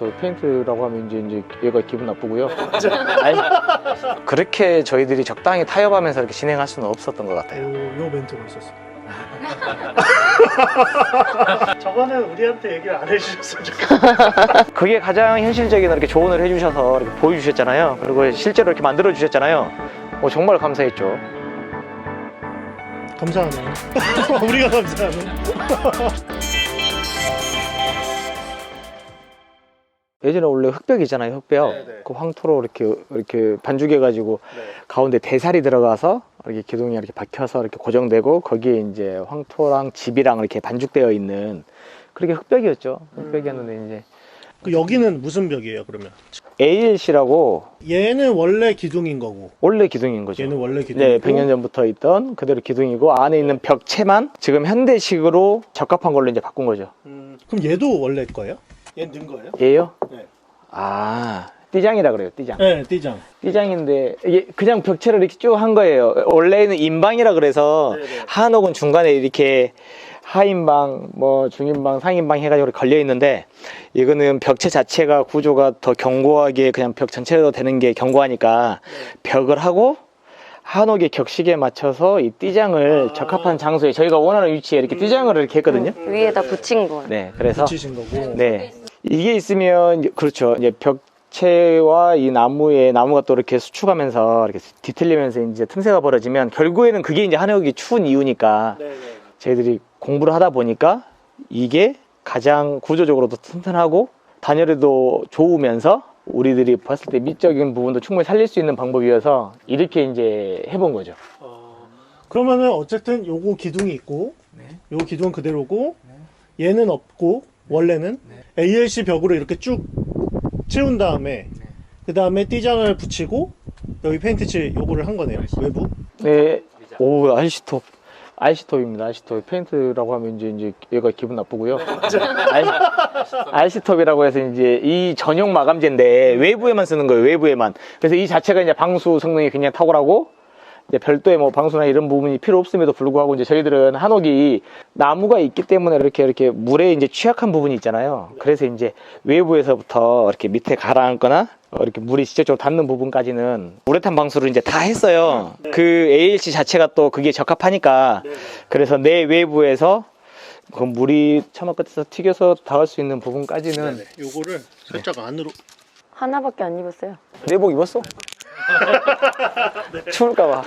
저 페인트라고 하면 이제 얘가 기분 나쁘고요. 아니, 그렇게 저희들이 적당히 타협하면서 이렇게 진행할 수는 없었던 것 같아요. 요 멘트가 있었어. 저거는 우리한테 얘기를 안 해주셨으면 좋겠어요. 그게 가장 현실적인 이렇게 조언을 해주셔서 이렇게 보여주셨잖아요. 그리고 실제로 이렇게 만들어 주셨잖아요. 정말 감사했죠. 감사하네. 우리가 감사하네. 예전에 원래 흙벽이잖아요, 흙벽. 네네. 그 황토로 이렇게 반죽해가지고 네. 가운데 대살이 들어가서 이렇게 기둥이 이렇게 박혀서 이렇게 고정되고 거기에 이제 황토랑 집이랑 이렇게 반죽되어 있는 그렇게 흙벽이었죠. 흙벽이었는데 이제 그 여기는 무슨 벽이에요, 그러면? ALC라고 얘는 원래 기둥인 거고. 원래 기둥인 거죠. 얘는 원래 기둥이고. 네, 100년 전부터 있던 그대로 기둥이고 안에 있는 벽체만 지금 현대식으로 적합한 걸로 이제 바꾼 거죠. 그럼 얘도 원래 거예요? 얘는 는 거예요? 얘요? 네. 아, 띠장이라 그래요, 띠장. 네, 띠장. 띠장인데 이게 그냥 벽체를 이렇게 쭉 한 거예요. 원래는 인방이라 그래서 네네. 한옥은 중간에 이렇게 하인방, 뭐 중인방, 상인방 해가지고 걸려 있는데 이거는 벽체 자체가 구조가 더 견고하게 그냥 벽 전체로 되는 게 견고하니까 벽을 하고 한옥의 격식에 맞춰서 이 띠장을 적합한 장소에 저희가 원하는 위치에 이렇게 띠장을 이렇게 했거든요. 위에다 붙인 거예요. 네, 그래서 붙이신 거고. 네, 이게 있으면 그렇죠. 이제 벽체와 이 나무가 또 이렇게 수축하면서 이렇게 뒤틀리면서 이제 틈새가 벌어지면 결국에는 그게 이제 한옥이 추운 이유니까 네네. 저희들이 공부를 하다 보니까 이게 가장 구조적으로도 튼튼하고 단열에도 좋으면서 우리들이 봤을 때 미적인 부분도 충분히 살릴 수 있는 방법이어서 이렇게 이제 해본 거죠. 그러면은 어쨌든 요거 기둥이 있고, 요 기둥은 그대로고, 얘는 없고, 원래는 ALC 벽으로 이렇게 쭉 채운 다음에, 그 다음에 띠장을 붙이고, 여기 페인트 칠 요거를 한 거네요, 외부. 네, 오, RC톱입니다. RC톱. 페인트라고 하면 이제 얘가 기분 나쁘고요. RC톱이라고 해서 이제 이 전용 마감재인데 외부에만 쓰는 거예요. 외부에만. 그래서 이 자체가 이제 방수 성능이 굉장히 탁월하고 이제 별도의 뭐 방수나 이런 부분이 필요 없음에도 불구하고 이제 저희들은 한옥이 나무가 있기 때문에 이렇게 물에 이제 취약한 부분이 있잖아요. 그래서 이제 외부에서부터 이렇게 밑에 가라앉거나 이렇게 물이 직접적으로 닿는 부분까지는 우레탄 방수를 이제 다 했어요. 그 ALC 자체가 또 그게 적합하니까 그래서 내 외부에서 그 물이 처마 끝에서 튀겨서 닿을 수 있는 부분까지는 요거를 살짝 안으로. 하나밖에 안 입었어요. 내복 입었어? 추울까봐.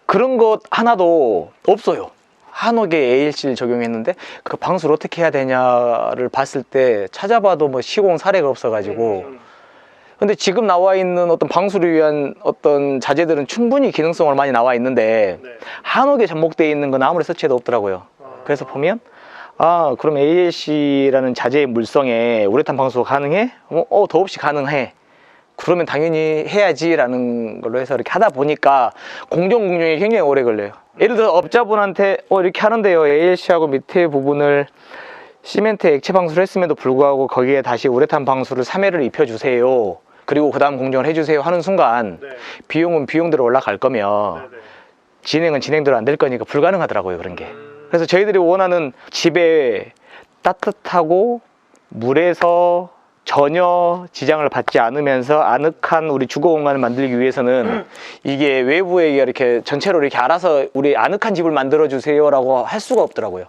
그런 것 하나도 없어요. 한옥에 ALC를 적용했는데 그 방수를 어떻게 해야 되냐를 봤을 때 찾아봐도 뭐 시공 사례가 없어가지고 근데 지금 나와 있는 어떤 방수를 위한 어떤 자재들은 충분히 기능성으로 많이 나와 있는데 한옥에 접목되어 있는 건 아무리 서치해도 없더라고요. 그래서 보면 그럼 ALC라는 자재의 물성에 우레탄 방수가 가능해? 더없이 가능해. 그러면 당연히 해야지라는 걸로 해서 이렇게 하다 보니까 공정이 굉장히 오래 걸려요. 예를 들어 업자분한테 이렇게 하는데요. ALC하고 밑에 부분을 시멘트 액체 방수를 했음에도 불구하고 거기에 다시 우레탄 방수를 3회를 입혀주세요. 그리고 그 다음 공정을 해주세요 하는 순간 비용은 비용대로 올라갈 거면 진행은 진행대로 안 될 거니까 불가능하더라고요. 그런 게. 그래서 저희들이 원하는 집에 따뜻하고 물에서 전혀 지장을 받지 않으면서 아늑한 우리 주거 공간을 만들기 위해서는 이게 외부에 이렇게 전체로 이렇게 알아서 우리 아늑한 집을 만들어 주세요 라고 할 수가 없더라고요.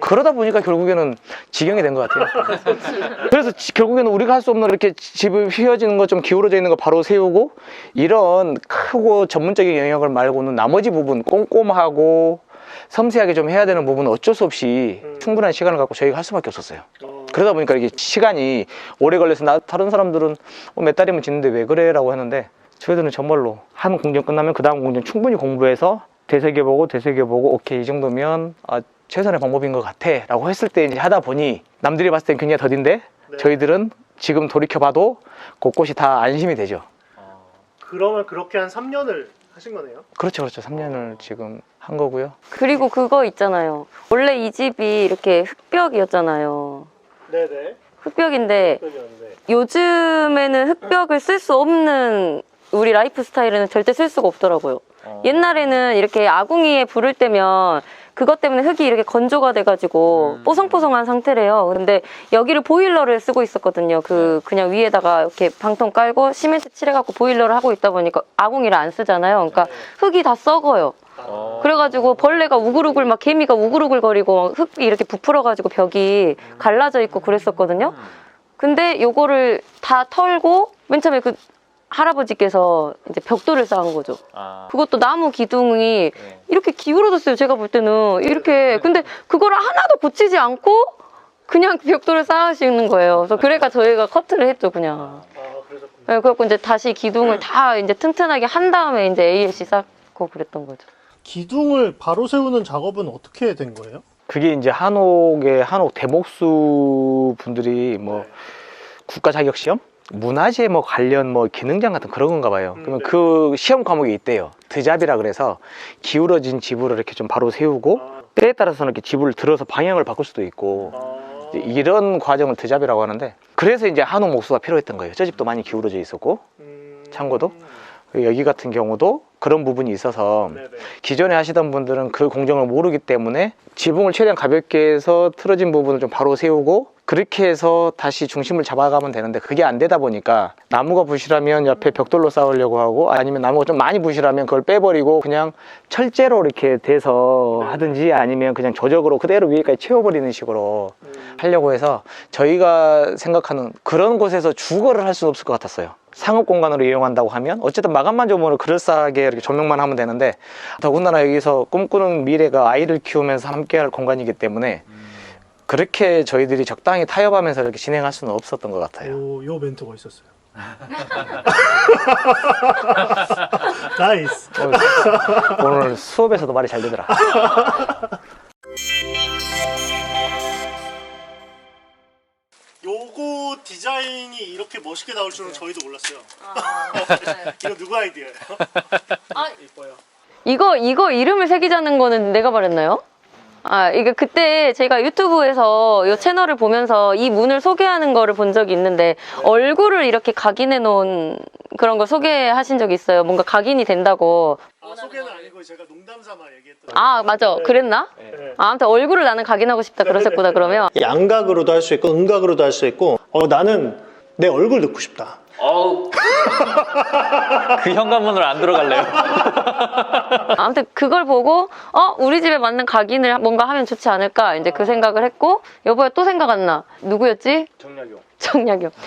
그러다 보니까 결국에는 지경이 된 것 같아요. 그래서 결국에는 우리가 할 수 없는 이렇게 집을 휘어지는 거 좀 기울어져 있는 거 바로 세우고 이런 크고 전문적인 영역을 말고는 나머지 부분 꼼꼼하고 섬세하게 좀 해야 되는 부분은 어쩔 수 없이 충분한 시간을 갖고 저희가 할 수밖에 없었어요. 그러다 보니까 이게 시간이 오래 걸려서 다른 사람들은 몇 달이면 짓는데 왜 그래? 라고 하는데 저희들은 정말로 한 공정 끝나면 그 다음 공정 충분히 공부해서 되새겨보고 오케이 이 정도면 최선의 방법인 것 같아 라고 했을 때 이제 하다 보니 남들이 봤을 땐 굉장히 더딘데 저희들은 지금 돌이켜봐도 곳곳이 다 안심이 되죠. 그러면 그렇게 한 3년을 하신 거네요? 그렇죠. 3년을 지금 한 거고요. 그리고 그거 있잖아요. 원래 이 집이 이렇게 흙벽이었잖아요. 네네. 흙벽인데 요즘에는 흙벽을 쓸 수 없는 우리 라이프 스타일에는 절대 쓸 수가 없더라고요. 옛날에는 이렇게 아궁이에 불을 때면 그것 때문에 흙이 이렇게 건조가 돼가지고 뽀송뽀송한 상태래요. 근데 여기를 보일러를 쓰고 있었거든요. 그냥 위에다가 이렇게 방통 깔고 시멘트 칠해갖고 보일러를 하고 있다 보니까 아궁이를 안 쓰잖아요. 그러니까 흙이 다 썩어요. 그래가지고 벌레가 우글우글 막 개미가 우글우글 거리고 흙이 이렇게 부풀어가지고 벽이 갈라져 있고 그랬었거든요. 근데 요거를 다 털고 맨 처음에 그 할아버지께서 이제 벽돌을 쌓은 거죠. 그것도 나무 기둥이 이렇게 기울어졌어요. 제가 볼 때는 이렇게. 근데 그거를 하나도 고치지 않고 그냥 벽돌을 쌓으시는 거예요. 그래서 그래가 저희가 커트를 했죠, 그냥. 네, 그래갖고 이제 다시 기둥을 다 이제 튼튼하게 한 다음에 이제 ALC 쌓고 그랬던 거죠. 기둥을 바로 세우는 작업은 어떻게 된 거예요? 그게 이제 한옥의 한옥 대목수 분들이 뭐 국가 자격 시험, 문화재 뭐 관련 뭐 기능장 같은 그런 건가 봐요. 그러면 그 시험 과목이 있대요. 드잡이라 그래서 기울어진 지붕을 이렇게 좀 바로 세우고 때에 따라서는 이렇게 지붕을 들어서 방향을 바꿀 수도 있고 이런 과정을 드잡이라고 하는데, 그래서 이제 한옥 목수가 필요했던 거예요. 저 집도 많이 기울어져 있었고 창고도 여기 같은 경우도 그런 부분이 있어서 기존에 하시던 분들은 그 공정을 모르기 때문에 지붕을 최대한 가볍게 해서 틀어진 부분을 좀 바로 세우고 그렇게 해서 다시 중심을 잡아가면 되는데, 그게 안 되다 보니까 나무가 부실하면 옆에 벽돌로 쌓으려고 하고, 아니면 나무가 좀 많이 부실하면 그걸 빼버리고 그냥 철제로 이렇게 돼서 하든지, 아니면 그냥 조적으로 그대로 위에까지 채워버리는 식으로 하려고 해서 저희가 생각하는 그런 곳에서 주거를 할 수는 없을 것 같았어요. 상업 공간으로 이용한다고 하면 어쨌든 마감만 좀 그럴싸하게 이렇게 조명만 하면 되는데, 더군다나 여기서 꿈꾸는 미래가 아이를 키우면서 함께 할 공간이기 때문에 그렇게 저희들이 적당히 타협하면서 이렇게 진행할 수는 없었던 것 같아요. 오, 요 멘트가 있었어요. 나이스. 오늘 수업에서도 말이 잘 되더라. 요거 디자인이 이렇게 멋있게 나올 줄은 저희도 몰랐어요. 네. 이거 누구 아이디어예요? 아, 이뻐요. 이거 이름을 새기자는 거는 내가 말했나요? 이게 그때 제가 유튜브에서 이 채널을 보면서 이 문을 소개하는 거를 본 적이 있는데 얼굴을 이렇게 각인해 놓은 그런 걸 소개하신 적이 있어요. 뭔가 각인이 된다고. 소개는 아니고 제가 농담 삼아 얘기했던. 맞아. 그랬나? 네. 아무튼 얼굴을 나는 각인하고 싶다 그러셨구나, 그러면. 양각으로도 할 수 있고 음각으로도 할 수 있고, 나는 내 얼굴 넣고 싶다. 그 현관문으로 안 들어갈래요. 아무튼 그걸 보고 우리 집에 맞는 각인을 뭔가 하면 좋지 않을까 이제 그 생각을 했고, 여보야 또 생각 안 나. 누구였지?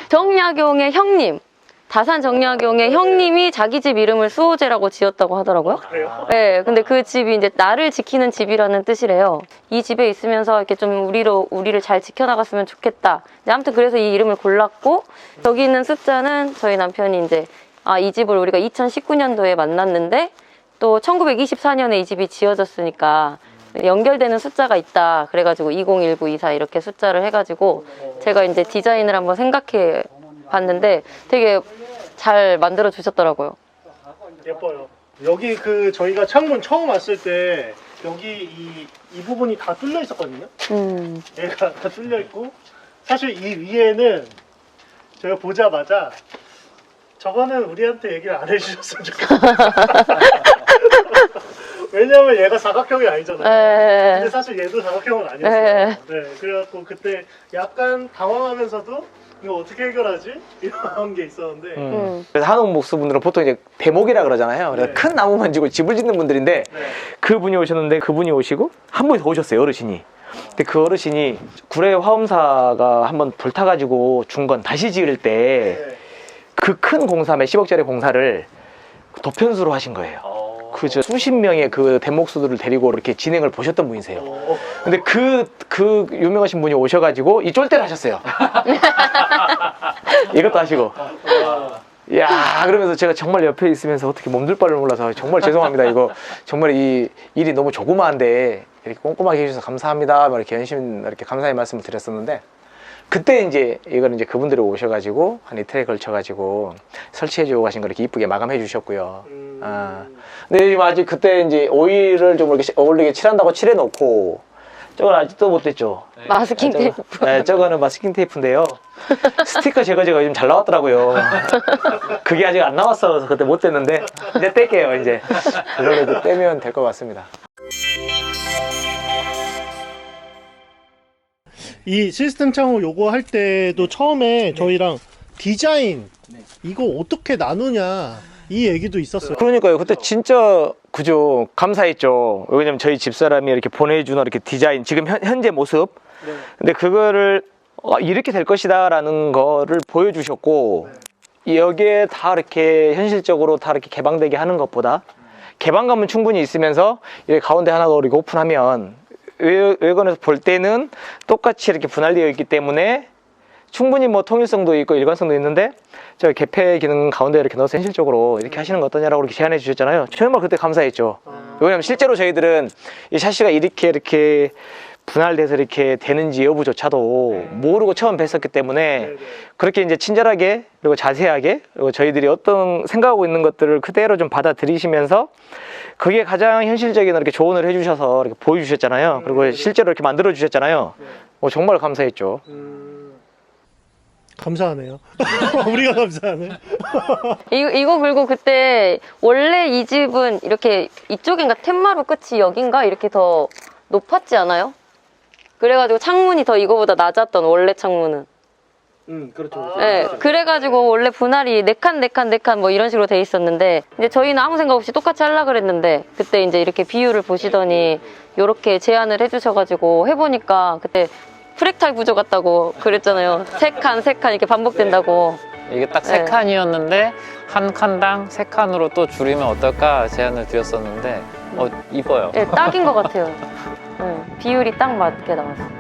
정약용의 형님. 다산 정약용의 형님이 자기 집 이름을 수호제라고 지었다고 하더라고요. 그래요? 네, 근데 그 집이 이제 나를 지키는 집이라는 뜻이래요. 이 집에 있으면서 이렇게 좀 우리를 잘 지켜나갔으면 좋겠다. 아무튼 그래서 이 이름을 골랐고, 여기 있는 숫자는 저희 남편이 이제 이 집을 우리가 2019년도에 만났는데 또 1924년에 이 집이 지어졌으니까 연결되는 숫자가 있다. 그래가지고 201924 이렇게 숫자를 해가지고 제가 이제 디자인을 한번 생각해 봤는데 되게 잘 만들어 주셨더라고요. 예뻐요. 여기 저희가 창문 처음 왔을 때 여기 이 부분이 다 뚫려 있었거든요. 얘가 다 뚫려 있고, 사실 이 위에는 제가 보자마자 저거는 우리한테 얘기를 안 해주셨으면 좋겠어요. 왜냐면 얘가 사각형이 아니잖아요. 근데 사실 얘도 사각형은 아니었어요. 네, 그래갖고 그때 약간 당황하면서도 이거 어떻게 해결하지? 이런 게 있었는데. 그래서 한옥 목수분들은 보통 이제 대목이라 그러잖아요. 그래서 네. 큰 나무만 지고 집을 짓는 분들인데, 그분이 오셨는데, 그분이 오시고 한 분이 더 오셨어요, 어르신이. 근데 그 어르신이 구례 화엄사가 한번 불타가지고 준 건 다시 지을 때 그 큰 공사, 몇십억짜리 공사를 도편수로 하신 거예요. 그죠. 수십 명의 그 대목수들을 데리고 이렇게 진행을 보셨던 분이세요. 근데 그 유명하신 분이 오셔가지고 이 쫄대를 하셨어요. 이것도 하시고. 야, 그러면서 제가 정말 옆에 있으면서 어떻게 몸둘 바를 몰라서 정말 죄송합니다. 이거 정말 이 일이 너무 조그마한데 이렇게 꼼꼼하게 해주셔서 감사합니다. 막 이렇게 연신 이렇게 감사의 말씀을 드렸었는데, 그때 이제 이거는 이제 그분들이 오셔가지고 한 이틀에 걸쳐가지고 설치해주고 가신 거 이렇게 이쁘게 마감해 주셨고요. 근데 지금 아직 그때 이제 오일을 좀 이렇게 어울리게 칠한다고 칠해놓고, 저건 아직도 못됐죠. 마스킹 테이프. 네, 저거는 마스킹 테이프인데요. 스티커 제거제가 요즘 잘 나왔더라고요. 그게 아직 안 나왔어서 그때 못 뗐는데 이제 뗄게요. 이제 그걸로 떼면 될 것 같습니다. 이 시스템 창호 요거 할 때도 처음에 저희랑 디자인 이거 어떻게 나누냐 이 얘기도 있었어요. 그러니까요. 그때 진짜 그죠. 감사했죠. 왜냐면 저희 집사람이 이렇게 보내주는 이렇게 디자인, 지금 현재 모습. 근데 그거를 이렇게 될 것이다라는 거를 보여주셨고, 여기에 다 이렇게 현실적으로 다 이렇게 개방되게 하는 것보다 개방감은 충분히 있으면서 이렇게 가운데 하나 더 이렇게 오픈하면 외관에서 볼 때는 똑같이 이렇게 분할되어 있기 때문에 충분히 뭐 통일성도 있고 일관성도 있는데 저 개폐 기능 가운데 이렇게 넣어서 현실적으로 이렇게 하시는 거 어떠냐라고 이렇게 제안해 주셨잖아요. 정말 그때 감사했죠. 왜냐면 실제로 저희들은 이 샤시가 이렇게 분할돼서 이렇게 되는지 여부조차도 모르고 처음 뵀었기 때문에 그렇게 이제 친절하게 그리고 자세하게 그리고 저희들이 어떤 생각하고 있는 것들을 그대로 좀 받아들이시면서 그게 가장 현실적인 이렇게 조언을 해주셔서 이렇게 보여주셨잖아요. 그리고 실제로 이렇게 만들어 주셨잖아요. 정말 감사했죠. 감사하네요. 우리가 감사하네. 이거 그리고 그때 원래 이 집은 이렇게 이쪽인가 텐마루 끝이 여긴가 이렇게 더 높았지 않아요? 그래가지고 창문이 더 이거보다 낮았던 원래 창문은. 그렇죠. 네, 그래가지고 원래 분할이 4칸 뭐 이런 식으로 돼 있었는데 이제 저희는 아무 생각 없이 똑같이 하려고 그랬는데 그때 이제 이렇게 비율을 보시더니 이렇게 제안을 해주셔가지고 해보니까 그때 프랙탈 구조 같다고 그랬잖아요. 3칸 이렇게 반복된다고. 이게 딱 세 네. 칸이었는데 한 칸당 세 칸으로 또 줄이면 어떨까 제안을 드렸었는데 이뻐요. 네, 딱인 것 같아요. 네, 비율이 딱 맞게 나왔어요.